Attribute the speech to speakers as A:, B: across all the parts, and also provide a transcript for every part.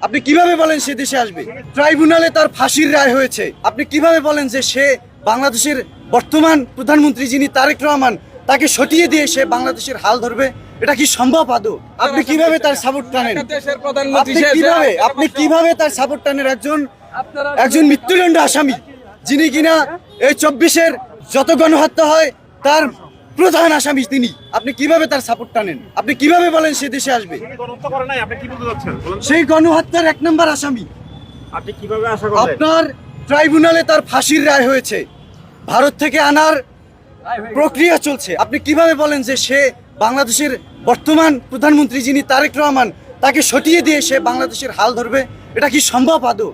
A: আপনি কিভাবে বলেন সে দেশে আসবে? ট্রাইব্যুনালে তার ফাঁসির রায় হয়েছে, আপনি কিভাবে বলেন যে সে বাংলাদেশের বর্তমান প্রধানমন্ত্রী যিনি তারেক রহমান তাকে সটিয়ে দিয়ে সে বাংলাদেশের হাল ধরবে? এটা কি সম্ভব আদৌ? আপনি কিভাবে তার সাপোর্ট টানেন? আপনি কিভাবে তার সাপোর্ট টানেন? একজন মৃত্যুদণ্ড আসামি যিনি কিনা এই 24-এর যত গণহত্যা হয় তার প্রধান আসামি তিনি, আপনি কিভাবে তার সাপোর্ট টানেন? আপনি কিভাবে বলেন সে দেশে আসবে? সেই গণহত্যার 1 নম্বর আসামি।
B: আপনি কিভাবে আশা করেন?
A: আপনার ট্রাইব্যুনালে তার ফাঁসির রায় হয়েছে, ভারত থেকে আনার প্রক্রিয়া চলছে, আপনি কিভাবে বলেন যে সে বাংলাদেশের বর্তমান প্রধানমন্ত্রী যিনি তারেক রহমান তাকে সটিয়ে দিয়ে সে বাংলাদেশের হাল ধরবে? এটা কি সম্ভব আদৌ?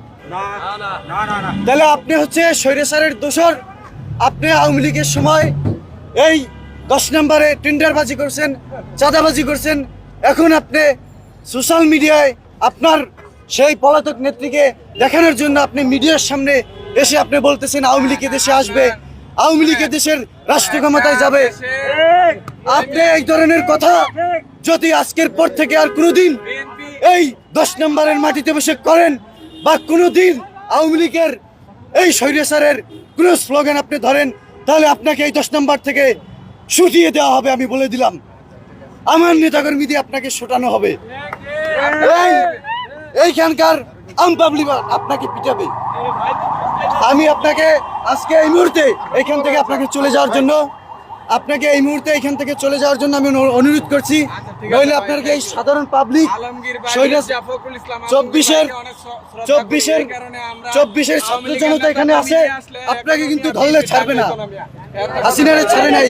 A: তাহলে আপনি হচ্ছে স্বৈরাচারের দোসর। আপনি আওয়ামী লীগের সময় এই 10 নম্বরে টেন্ডারবাজি করছেন, চাঁদাবাজি করছেন। এখন আপনি সোশ্যাল মিডিয়ায় আপনার সেই পলাতক নেত্রীকে দেখানোর জন্য আপনি মিডিয়ার সামনে এসে আপনি বলতেছেন আওয়ামী লীগ দেশে আসবে, আওয়ামী লীগ দেশের রাষ্ট্র ক্ষমতায় যাবে। আপনি এই ধরনের কথা যদি আজকের পর থেকে আর কোনোদিন এই 10 নম্বরের মাটিতে বসে করেন বা কোনোদিন আওয়ামী লীগের এই স্বৈরাচারের কোনো স্লোগান আপনি ধরেন, তাহলে আপনাকে এই 10 নম্বর থেকে সরিয়ে দেওয়া হবে। আমি বলে দিলাম, আমার নেতাকর্মী দিয়ে আপনাকে শোটানো হবে। এইখানকার আম পাবলিক আপনাকে পিটাবে। আমি আপনাকে আজকে এই মুহূর্তে এখান থেকে আপনাকে চলে যাওয়ার জন্য আমি অনুরোধ করছি। নইলে আপনাকে এই সাধারণ পাবলিক 24-এর ছাত্র জনতা এখানে আছে, আপনাকে কিন্তু ধরলে ছাড়বে না, হাসিনারে ছাড়ে নাই।